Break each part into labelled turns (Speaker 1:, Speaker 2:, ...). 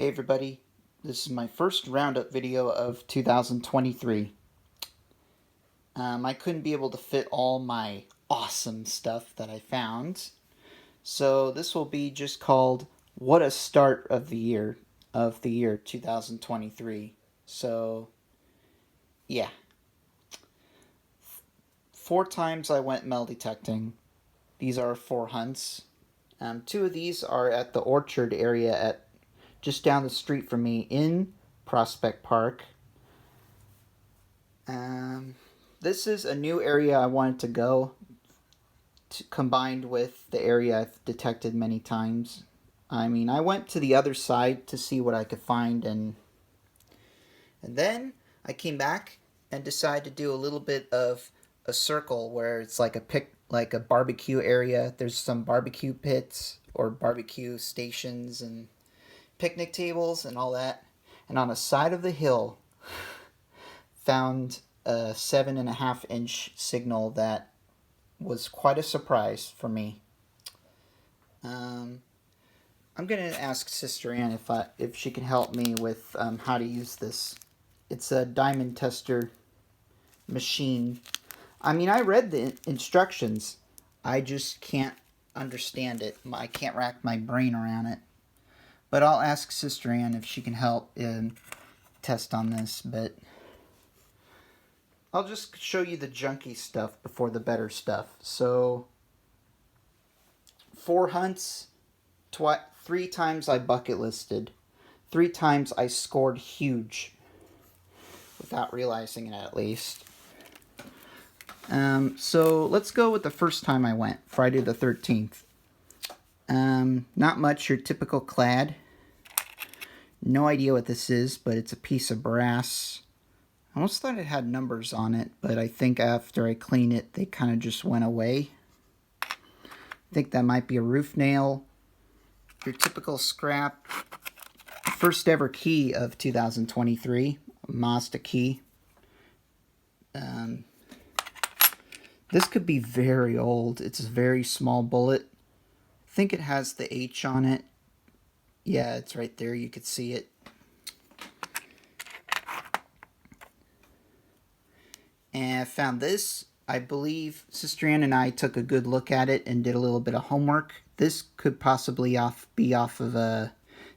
Speaker 1: Hey everybody, this is my first Roundup video of 2023. I couldn't be able to fit all my awesome stuff that I found, so this will be just called What a Start of the Year 2023. So, yeah. 4 times I went metal detecting. These are 4 hunts. 2 of these are at the orchard area at just down the street from me in Prospect Park. This is a new area I wanted to go, combined with the area I've detected many times. I mean, I went to the other side to see what I could find, and then I came back and decided to do a little bit of a circle where it's like a barbecue area. There's some barbecue pits or barbecue stations and picnic tables and all that. And on the side of the hill, found a 7.5-inch signal that was quite a surprise for me. I'm gonna ask Sister Ann if she can help me with how to use this. It's a diamond tester machine. I mean, I read the instructions. I just can't understand it. I can't rack my brain around it. But I'll ask Sister Ann if she can help and test on this. But I'll just show you the junky stuff before the better stuff. So, 4 hunts, 3 times I bucket listed. 3 times I scored huge, without realizing it at least. So let's go with the first time I went, Friday the 13th. Not much, your typical clad. No idea what this is, but it's a piece of brass. I almost thought it had numbers on it, but I think after I cleaned it, they kind of just went away. I think that might be a roof nail. Your typical scrap. First ever key of 2023, a Mazda key. This could be very old. It's a very small bullet. I think it has the H on it. Yeah, it's right there. You could see it. And I found this. I believe Sister Ann and I took a good look at it and did a little bit of homework. This could possibly be off of the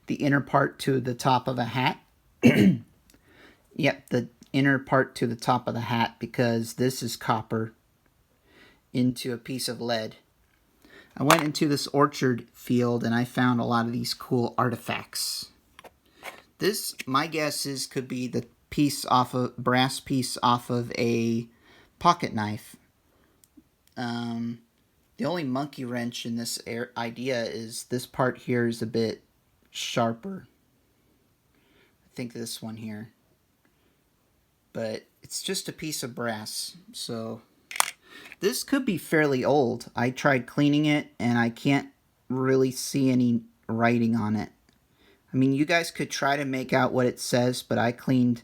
Speaker 1: inner part to the top of a hat. Yep, the inner part to the top of the hat, because this is copper into a piece of lead. I went into this orchard field and I found a lot of these cool artifacts. This, my guess is, could be the brass piece off of a pocket knife. The only monkey wrench in this idea is this part here is a bit sharper. I think this one here. But it's just a piece of brass, so this could be fairly old. I tried cleaning it and I can't really see any writing on it. I mean, you guys could try to make out what it says, but I cleaned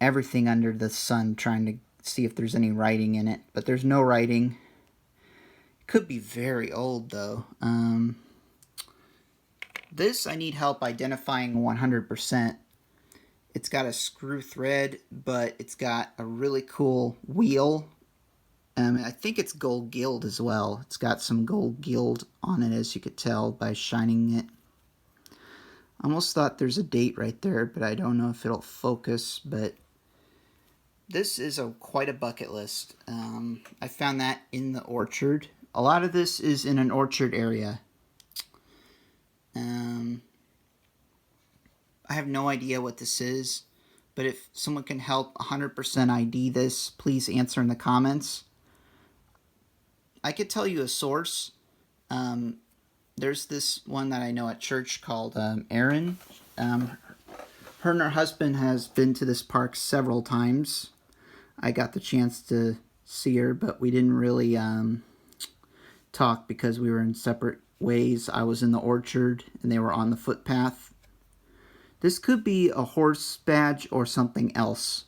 Speaker 1: everything under the sun trying to see if there's any writing in it, but there's no writing. It could be very old though. This I need help identifying 100%. It's got a screw thread, but it's got a really cool wheel. I think it's gold gilt as well. It's got some gold gilt on it, as you could tell by shining it. I almost thought there's a date right there, but I don't know if it'll focus. But this is quite a bucket list. I found that in the orchard. A lot of this is in an orchard area. I have no idea what this is, but if someone can help 100% ID this, please answer in the comments. I could tell you a source. There's this one that I know at church called Erin. Her and her husband has been to this park several times. I got the chance to see her, but we didn't really talk because we were in separate ways. I was in the orchard and they were on the footpath. This could be a horse badge or something else,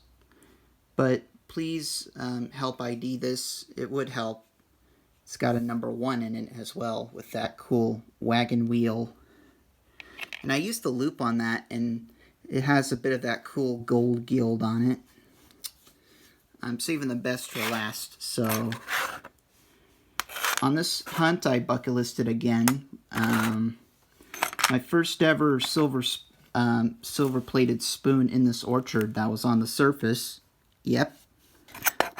Speaker 1: but please help ID this. It would help. It's got a number 1 in it as well with that cool wagon wheel. And I used the loop on that, and it has a bit of that cool gold gild on it. I'm saving the best for last. So on this hunt, I bucket listed again. My first ever silver-plated spoon in this orchard that was on the surface. Yep.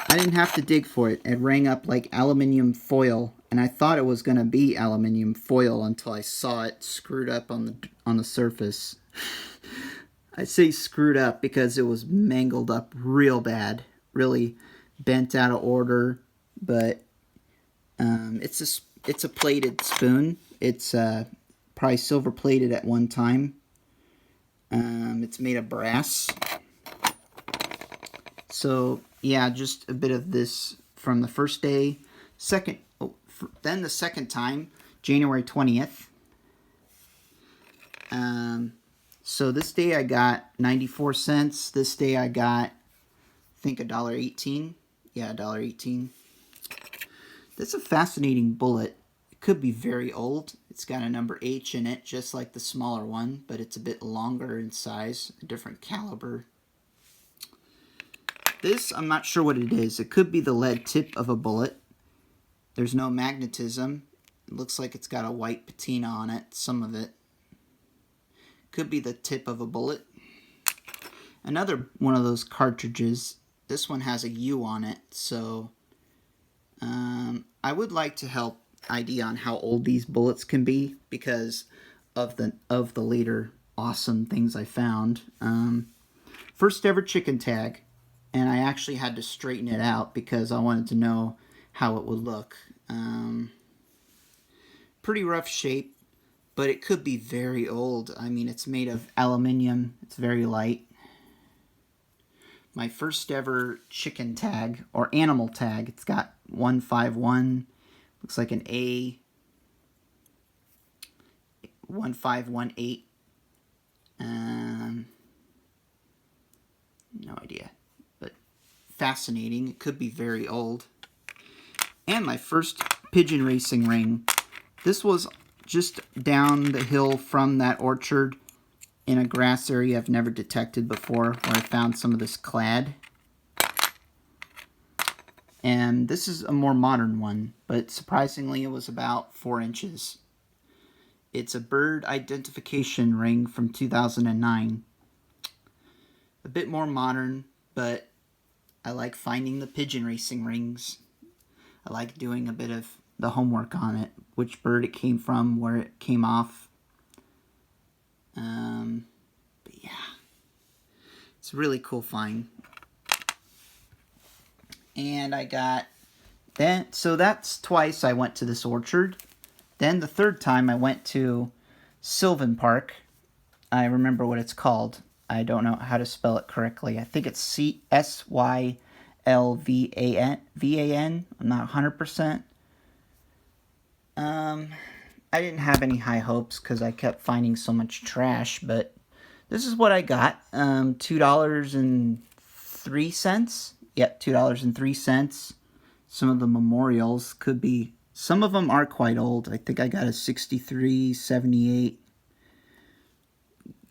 Speaker 1: I didn't have to dig for it. It rang up like aluminium foil, and I thought it was going to be aluminium foil until I saw it screwed up on the surface. I say screwed up because it was mangled up real bad, really bent out of order. But it's a plated spoon. It's probably silver plated at one time. It's made of brass. So yeah, just a bit of this from the first day. Then the second time, January 20th. So this day I got 94 cents. This day I got, I think, $1.18. Yeah, $1.18. That's a fascinating bullet. It could be very old. It's got a number H in it, just like the smaller one, but it's a bit longer in size, a different caliber. This, I'm not sure what it is. It could be the lead tip of a bullet. There's no magnetism. It looks like it's got a white patina on it, some of it. Could be the tip of a bullet. Another one of those cartridges. This one has a U on it, so I would like to help ID on how old these bullets can be because of the later awesome things I found. First ever chicken tag, and I actually had to straighten it out because I wanted to know how it would look. Pretty rough shape, but it could be very old. I mean, it's made of aluminium. It's very light. My first ever chicken tag, or animal tag. It's got 151. Looks like an A. 1518. No idea. But fascinating. It could be very old. And my first pigeon racing ring. This was just down the hill from that orchard in a grass area I've never detected before, where I found some of this clad. And this is a more modern one, but surprisingly it was about 4 inches. It's a bird identification ring from 2009. A bit more modern, but I like finding the pigeon racing rings. I like doing a bit of the homework on it, which bird it came from, where it came off. But yeah, it's a really cool find. And I got then, so that's twice I went to this orchard. Then the third time I went to Sylvan Park. I remember what it's called. I don't know how to spell it correctly. I think it's Sylvan. I'm not 100%. I didn't have any high hopes because I kept finding so much trash, but this is what I got. $2.03. Yep, $2.03. Some of the memorials could be, some of them are quite old. I think I got a 63, 78.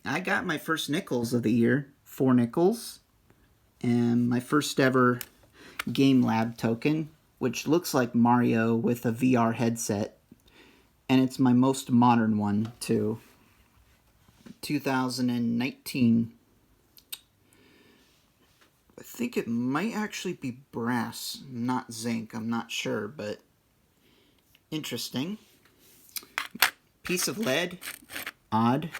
Speaker 1: I got my first nickels of the year, 4 nickels. And my first ever Game Lab token, which looks like Mario with a VR headset. And it's my most modern one, too. 2019. I think it might actually be brass, not zinc. I'm not sure, but interesting. Piece of lead. Odd.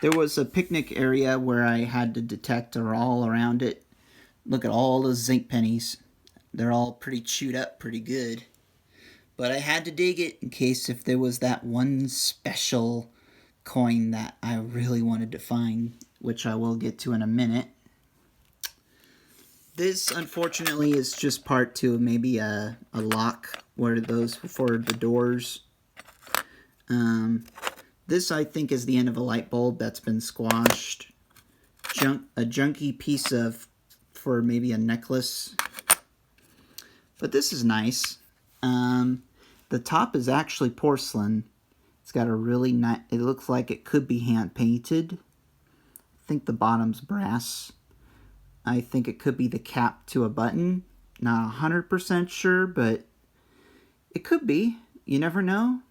Speaker 1: There was a picnic area where I had to detect all around it. Look at all those zinc pennies. They're all pretty chewed up pretty good. But I had to dig it in case if there was that one special coin that I really wanted to find, which I will get to in a minute. This, unfortunately, is just part 2, maybe a lock where those for the doors. This, I think, is the end of a light bulb that's been squashed. A junky piece of, for maybe a necklace. But this is nice. The top is actually porcelain. It's got a really nice, it looks like it could be hand painted. I think the bottom's brass. I think it could be the cap to a button. Not 100% sure, but it could be. You never know.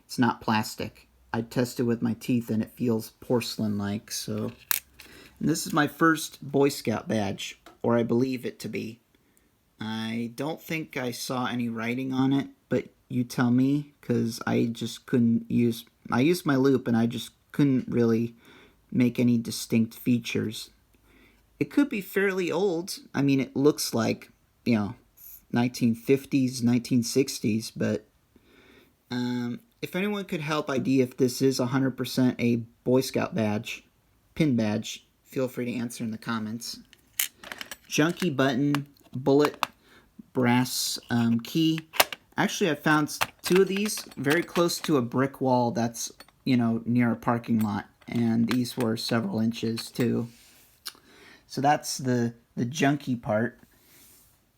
Speaker 1: It's not plastic. I tested with my teeth and it feels porcelain-like. So, and this is my first Boy Scout badge, or I believe it to be. I don't think I saw any writing on it, but you tell me, because I just couldn't use... I used my loop and I just couldn't really make any distinct features. It could be fairly old. I mean, it looks like, 1950s, 1960s, but if anyone could help ID if this is 100% a Boy Scout badge, pin badge, feel free to answer in the comments. Junky button, bullet, brass key. Actually, I found 2 of these very close to a brick wall that's, near a parking lot, and these were several inches too. So that's the junky part.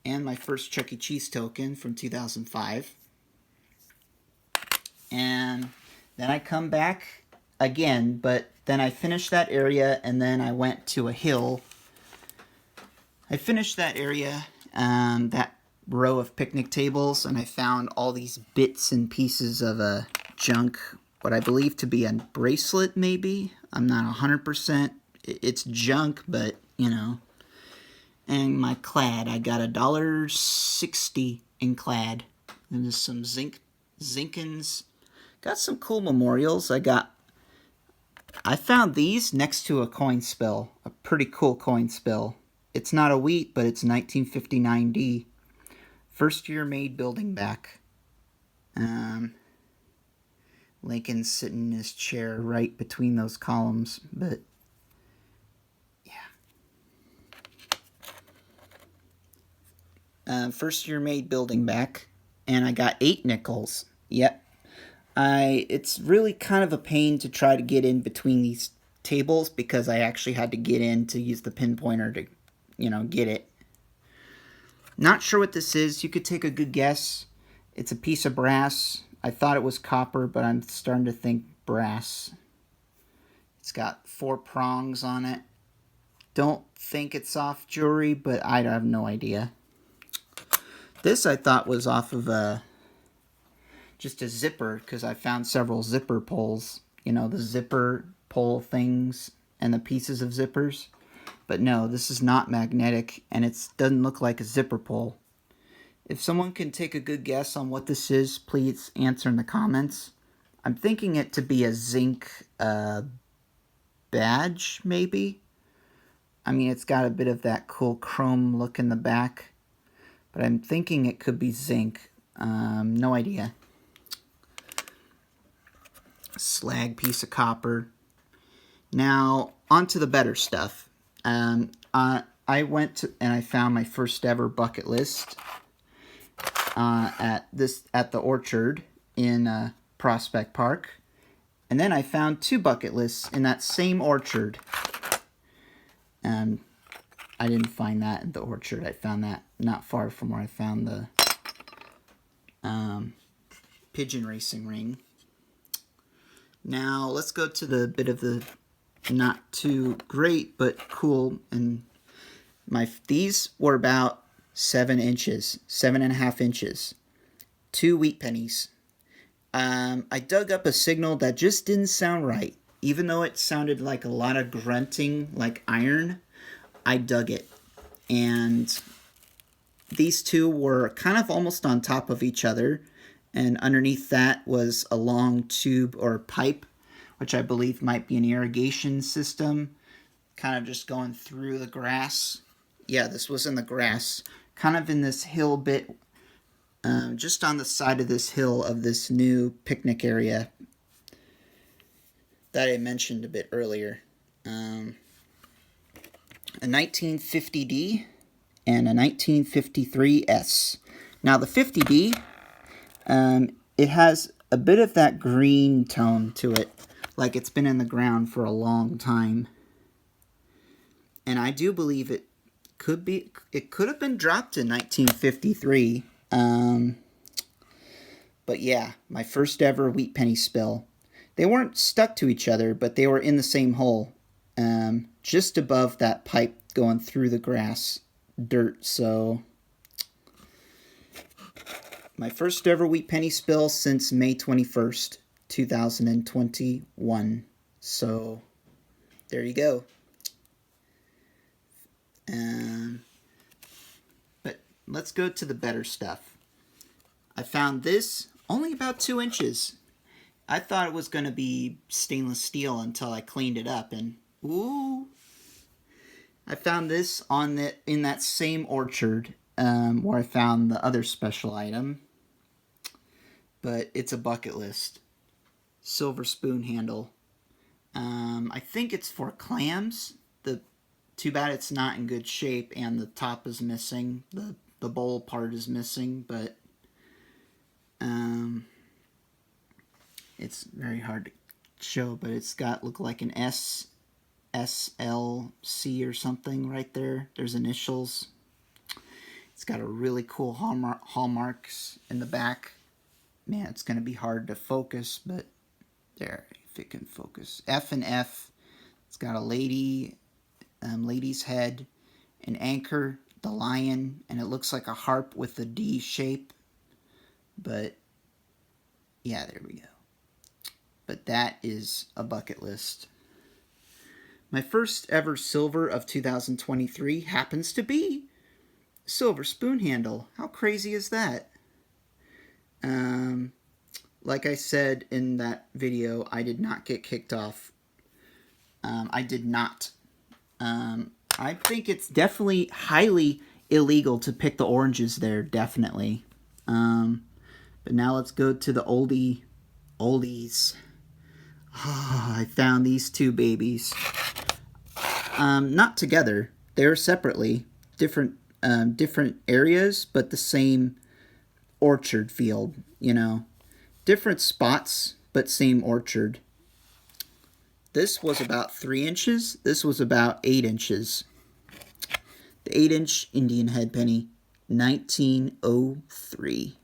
Speaker 1: And my first Chuck E. Cheese token from 2005. And then I come back again, but then I finished that area, and then I went to a hill. I finished that area, that row of picnic tables, and I found all these bits and pieces of a junk, what I believe to be a bracelet, maybe. I'm not 100%. It's junk, but, And my clad, I got $1.60 in clad. And there's some Zinkins. Got some cool memorials. I found these next to a coin spill. A pretty cool coin spill. It's not a wheat, but it's 1959D. First year made building back. Lincoln's sitting in his chair right between those columns, but first year made building back, and I got 8 nickels. Yep. It's really kind of a pain to try to get in between these tables because I actually had to get in to use the pinpointer to, get it. Not sure what this is. You could take a good guess. It's a piece of brass. I thought it was copper, but I'm starting to think brass. It's got 4 prongs on it. Don't think it's soft jewelry, but I have no idea. This I thought was off of just a zipper, because I found several zipper pulls. The zipper pull things and the pieces of zippers. But no, this is not magnetic, and it doesn't look like a zipper pull. If someone can take a good guess on what this is, please answer in the comments. I'm thinking it to be a zinc badge, maybe. I mean, it's got a bit of that cool chrome look in the back. But I'm thinking it could be zinc. No idea. Slag piece of copper. Now, on to the better stuff. I went to, and I found my first ever bucket list at the Orchard in Prospect Park. And then I found 2 bucket lists in that same orchard. I didn't find that in the orchard. I found that not far from where I found the pigeon racing ring. Now, let's go to the bit of the not too great, but cool. And these were about 7 inches, 7.5 inches. 2 wheat pennies. I dug up a signal that just didn't sound right. Even though it sounded like a lot of grunting, like iron, I dug it. And these 2 were kind of almost on top of each other. And underneath that was a long tube or pipe, which I believe might be an irrigation system. Kind of just going through the grass. Yeah, this was in the grass. Kind of in this hill bit. Just on the side of this hill of this new picnic area that I mentioned a bit earlier. A 1950D and a 1953S. Now the 50D, it has a bit of that green tone to it, like it's been in the ground for a long time. And I do believe it could have been dropped in 1953. But yeah, my first ever wheat penny spill. They weren't stuck to each other, but they were in the same hole, just above that pipe going through the grass dirt. So my first ever wheat penny spill since May 21st, 2021. So there you go. But let's go to the better stuff. I found this only about 2 inches. I thought it was going to be stainless steel until I cleaned it up, and ooh, I found this in that same orchard where I found the other special item, but it's a bucket list. Silver spoon handle. I think it's for clams. Too bad it's not in good shape, and the top is missing. The bowl part is missing, but it's very hard to show. But it's got look like an SLC or something right there. There's initials. It's got a really cool hallmarks in the back. Man, it's gonna be hard to focus, but there, if it can focus. F and F. It's got a lady's head, an anchor, the lion, and it looks like a harp with a D shape. But yeah, there we go. But that is a bucket list. My first ever silver of 2023 happens to be silver spoon handle. How crazy is that? Like I said in that video, I did not get kicked off. I did not. I think it's definitely highly illegal to pick the oranges there, definitely. But now let's go to the oldies. Oh, I found these two babies. Not together. They're separately. Different areas, but the same orchard field, you know. Different spots, but same orchard. This was about 3 inches. This was about 8 inches. The 8-inch Indian head penny, 1903.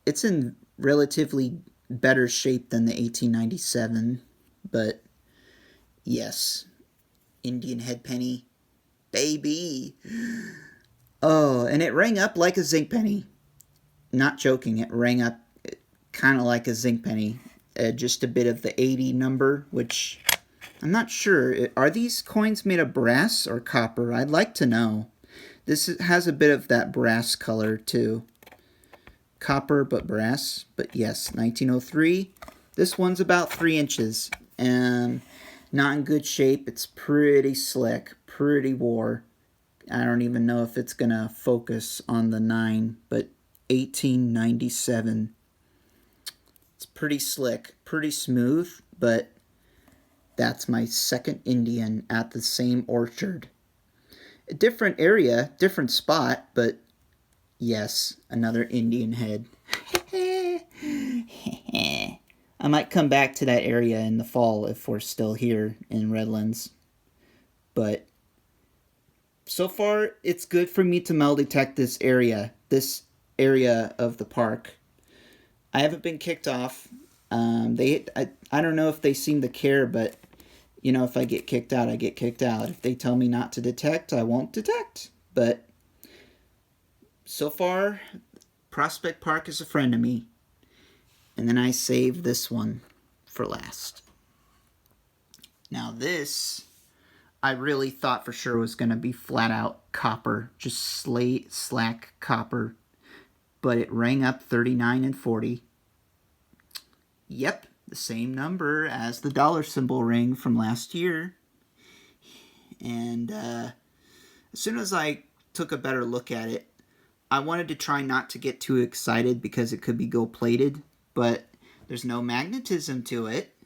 Speaker 1: It's in relatively better shape than the 1897, but yes, Indian head penny, baby. Oh, and it rang up like a zinc penny. Not joking, it rang up kind of like a zinc penny. Just a bit of the 80 number, which I'm not sure. Are these coins made of brass or copper? I'd like to know. This has a bit of that brass color too. Copper but brass. But yes, 1903. This one's about 3 inches and not in good shape. It's pretty slick, pretty wore. I don't even know if it's gonna focus on the 9, but 1897. It's pretty slick, pretty smooth, but that's my second Indian at the same orchard. A different area, different spot, but yes, another Indian head. I might come back to that area in the fall if we're still here in Redlands. But so far, it's good for me to metal detect this area of the park. I haven't been kicked off. I don't know if they seem to care, but you know, if I get kicked out, I get kicked out. If they tell me not to detect, I won't detect. But so far, Prospect Park is a friend of me. And then I saved this one for last. Now this, I really thought for sure was going to be flat out copper, just slack copper. But it rang up 39 and 40. Yep, the same number as the dollar symbol ring from last year. And as soon as I took a better look at it, I wanted to try not to get too excited because it could be gold plated, but there's no magnetism to it.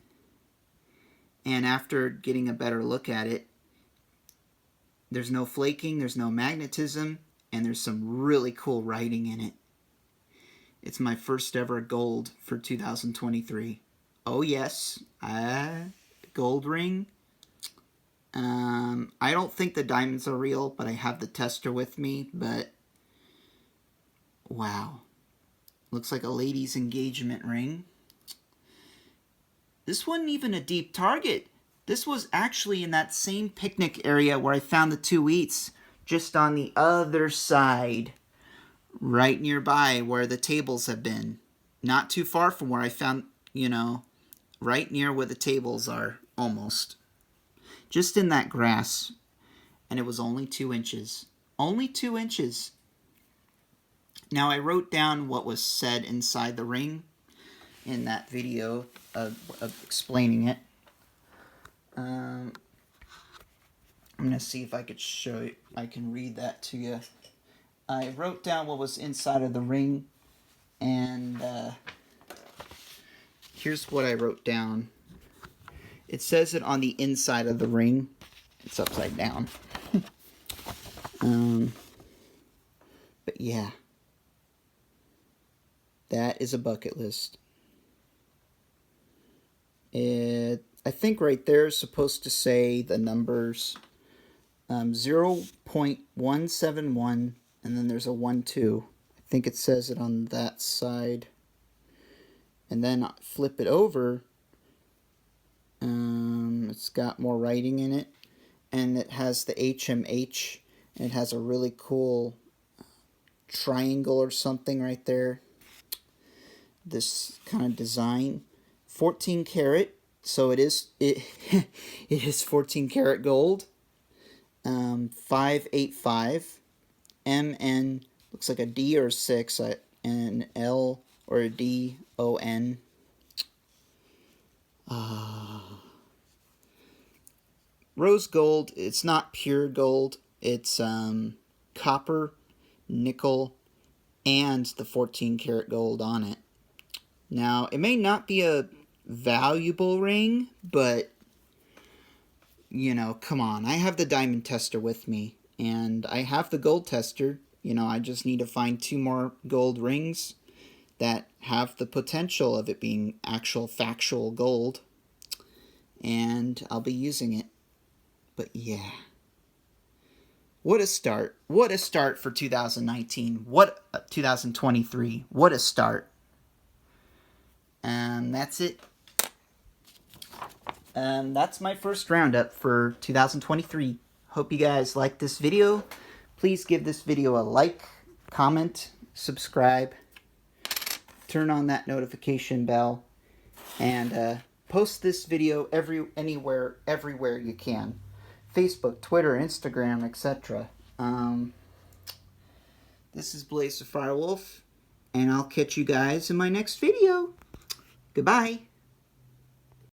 Speaker 1: And after getting a better look at it, there's no flaking, there's no magnetism, and there's some really cool writing in it. It's my first ever gold for 2023. Oh yes, gold ring. I don't think the diamonds are real, but I have the tester with me. But wow, Looks like a lady's engagement ring. This wasn't even a deep target. This was actually in that same picnic area where I found the 2 wheats, just on the other side, right nearby where the tables have been. Not too far from where I found, right near where the tables are, almost. Just in that grass. And it was only 2 inches. Only 2 inches. Now, I wrote down what was said inside the ring in that video of explaining it. I'm going to see if I could show you. I can read that to you. I wrote down what was inside of the ring, and here's what I wrote down. It says it on the inside of the ring. It's upside down. But yeah. That is a bucket list. I think right there is supposed to say the numbers 0.171, and then there's a 1-2. I think it says it on that side. And then flip it over. It's got more writing in it, and it has the HMH, and it has a really cool triangle or something right there. This kind of design. 14 karat, so it is 14 karat gold. 585. MN looks like a D or a 6, and an L or a D O N. Rose gold. It's not pure gold. It's copper, nickel, and the 14 karat gold on it. Now, it may not be a valuable ring, but, come on. I have the diamond tester with me, and I have the gold tester. I just need to find 2 more gold rings that have the potential of it being actual factual gold, and I'll be using it. But yeah. What a start. What a start for 2019. 2023. What a start. That's it. That's my first roundup for 2023. Hope you guys like this video. Please give this video a like, comment, subscribe, turn on that notification bell, and post this video everywhere you can. Facebook, Twitter, Instagram, etc. This is Blaze the Firewolf, and I'll catch you guys in my next video. Goodbye.